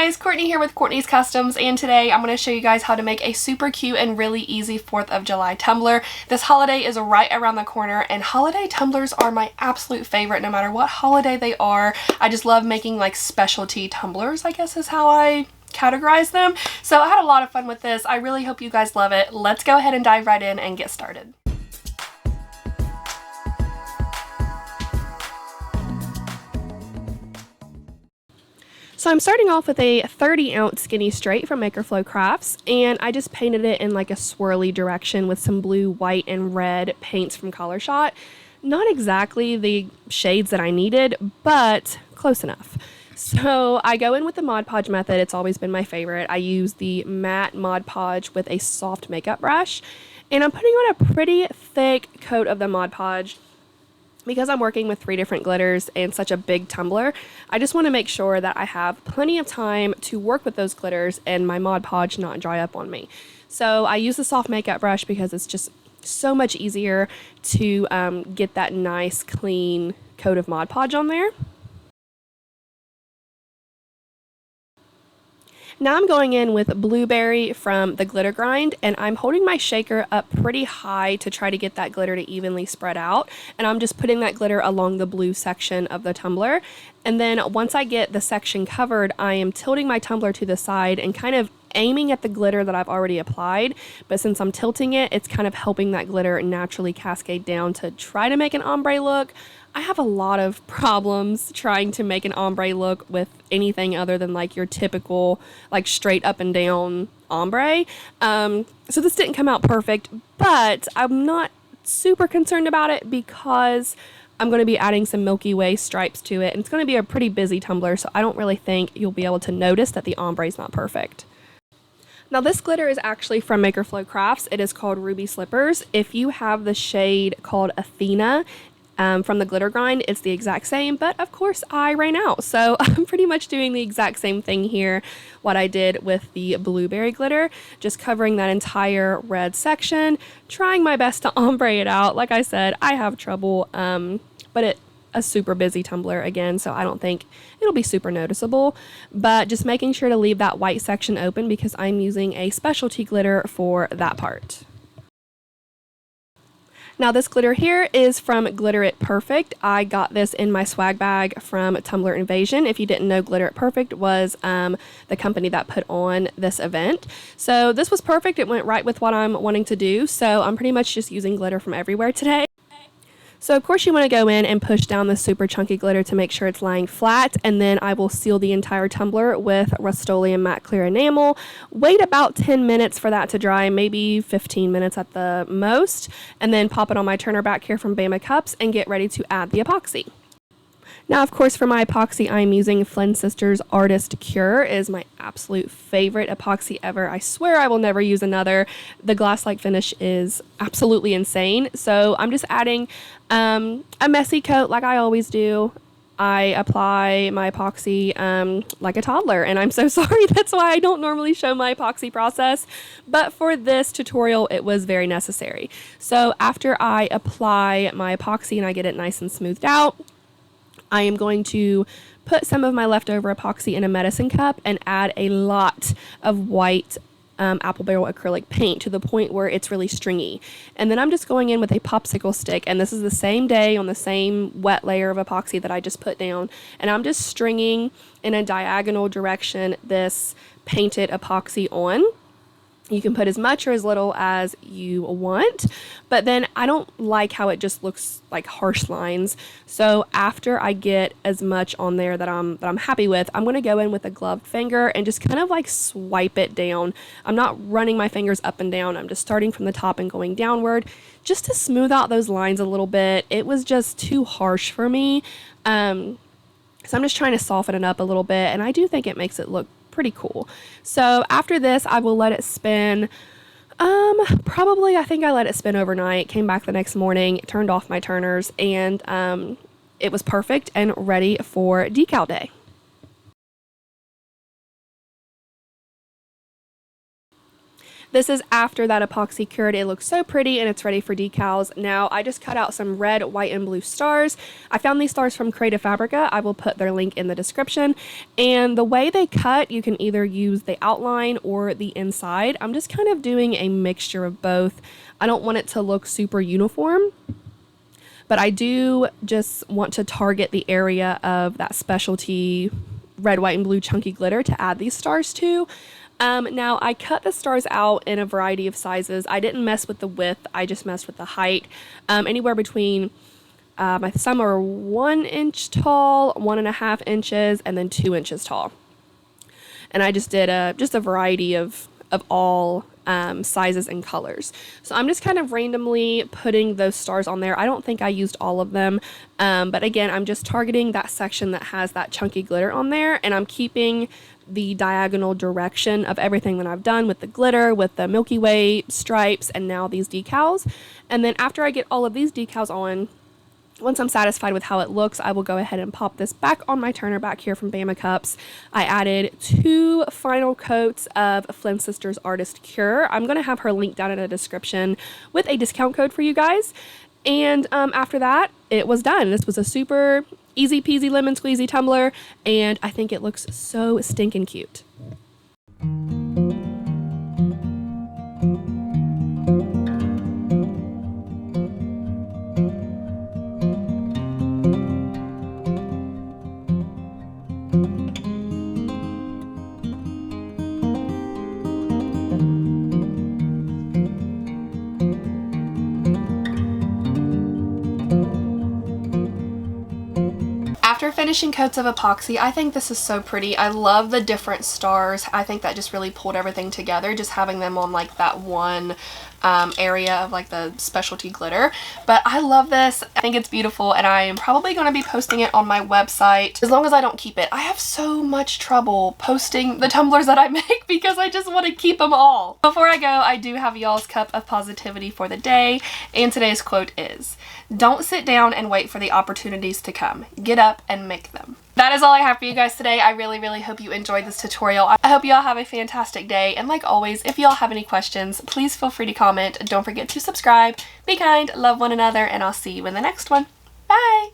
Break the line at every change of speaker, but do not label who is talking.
guys, Courtney here with Courtney's Customs, and today I'm going to show you guys how to make a super cute and really easy 4th of July tumbler. This holiday is right around the corner, and holiday tumblers are my absolute favorite no matter what holiday they are. I just love making like specialty tumblers, I guess is how I categorize them. So I had a lot of fun with this. I really hope you guys love it. Let's go ahead and dive right in and get started. So I'm starting off with a 30-ounce skinny straight from Makerflow Crafts, and I just painted it in like a swirly direction with some blue, white, and red paints from Color Shot. Not exactly the shades that I needed, but close enough. So I go in with the Mod Podge method. It's always been my favorite. I use the matte Mod Podge with a soft makeup brush, and I'm putting on a pretty thick coat of the Mod Podge. Because I'm working with 3 different glitters and such a big tumbler, I just want to make sure that I have plenty of time to work with those glitters and my Mod Podge not dry up on me. So I use the soft makeup brush because it's just so much easier to get that nice clean coat of Mod Podge on there. Now I'm going in with Blueberry from the Glitter Grind, and I'm holding my shaker up pretty high to try to get that glitter to evenly spread out. And I'm just putting that glitter along the blue section of the tumbler. And then once I get the section covered, I am tilting my tumbler to the side and kind of aiming at the glitter that I've already applied. But since I'm tilting it, it's kind of helping that glitter naturally cascade down to try to make an ombre look. I have a lot of problems trying to make an ombre look with anything other than like your typical like straight up and down ombre. So this didn't come out perfect, but I'm not super concerned about it because I'm going to be adding some Milky Way stripes to it, and it's going to be a pretty busy tumbler, so I don't really think you'll be able to notice that the ombre is not perfect. Now this glitter is actually from Makerflow Crafts. It is called Ruby Slippers. If you have the shade called Athena, from the Glitter Grind, it's the exact same, but of course I ran out. So I'm pretty much doing the exact same thing here, what I did with the Blueberry glitter, just covering that entire red section, trying my best to ombre it out. Like I said, I have trouble, but it's a super busy tumbler again, so I don't think it'll be super noticeable, but just making sure to leave that white section open because I'm using a specialty glitter for that part. Now this glitter here is from Glitter It Perfect. I got this in my swag bag from Tumbler Invasion. If you didn't know, Glitter It Perfect was the company that put on this event. So this was perfect. It went right with what I'm wanting to do. So I'm pretty much just using glitter from everywhere today. So of course you want to go in and push down the super chunky glitter to make sure it's lying flat, and then I will seal the entire tumbler with Rust-Oleum Matte Clear Enamel. Wait about 10 minutes for that to dry, maybe 15 minutes at the most, and then pop it on my turner back here from Bama Cups and get ready to add the epoxy. Now, of course, for my epoxy, I'm using Flynn Sisters Artist Cure. It is my absolute favorite epoxy ever. I swear I will never use another. The glass-like finish is absolutely insane. So I'm just adding a messy coat like I always do. I apply my epoxy like a toddler, and I'm so sorry. That's why I don't normally show my epoxy process, but for this tutorial it was very necessary. So after I apply my epoxy and I get it nice and smoothed out, I am going to put some of my leftover epoxy in a medicine cup and add a lot of white apple barrel acrylic paint to the point where it's really stringy. And then I'm just going in with a popsicle stick, and this is the same day on the same wet layer of epoxy that I just put down, and I'm just stringing in a diagonal direction this painted epoxy on. You can put as much or as little as you want, but then I don't like how it just looks like harsh lines. So after I get as much on there that I'm happy with, I'm going to go in with a gloved finger and just kind of like swipe it down. I'm not running my fingers up and down. I'm just starting from the top and going downward just to smooth out those lines a little bit. It was just too harsh for me. So I'm just trying to soften it up a little bit, and I do think it makes it look pretty cool. So after this, I will let it spin. Probably, I think I let it spin overnight, came back the next morning, turned off my turners, and it was perfect and ready for decal day. This is after that epoxy cured. It looks so pretty and it's ready for decals. Now I just cut out some red, white, and blue stars. I found these stars from Creative Fabrica. I will put their link in the description. And the way they cut, you can either use the outline or the inside. I'm just kind of doing a mixture of both. I don't want it to look super uniform, but I do just want to target the area of that specialty red, white, and blue chunky glitter to add these stars to. Now I cut the stars out in a variety of sizes. I didn't mess with the width, I just messed with the height. Anywhere between, some are 1 inch tall, 1.5 inches, and then 2 inches tall. And I just did just a variety of all sizes and colors. So I'm just kind of randomly putting those stars on there. I don't think I used all of them, but again, I'm just targeting that section that has that chunky glitter on there, and I'm keeping the diagonal direction of everything that I've done with the glitter, with the Milky Way stripes, and now these decals. And then after I get all of these decals on, once I'm satisfied with how it looks, I will go ahead and pop this back on my turner back here from Bama Cups. I added 2 final coats of Flynn Sisters Artist Cure. I'm going to have her link down in the description with a discount code for you guys. And after that, it was done. This was a super easy peasy lemon squeezy tumbler, and I think it looks so stinking cute. After finishing coats of epoxy, I think this is so pretty. I love the different stars. I think that just really pulled everything together, just having them on like that one area of like the specialty glitter. But I love this. I think it's beautiful, and I am probably going to be posting it on my website as long as I don't keep it. I have so much trouble posting the tumblers that I make because I just want to keep them all. Before I go, I do have y'all's cup of positivity for the day, and today's quote is, "Don't sit down and wait for the opportunities to come. Get up and make them." That is all I have for you guys today. I really, really hope you enjoyed this tutorial. I hope you all have a fantastic day. And like always, if you all have any questions, please feel free to comment. Don't forget to subscribe. Be kind, love one another, and I'll see you in the next one. Bye!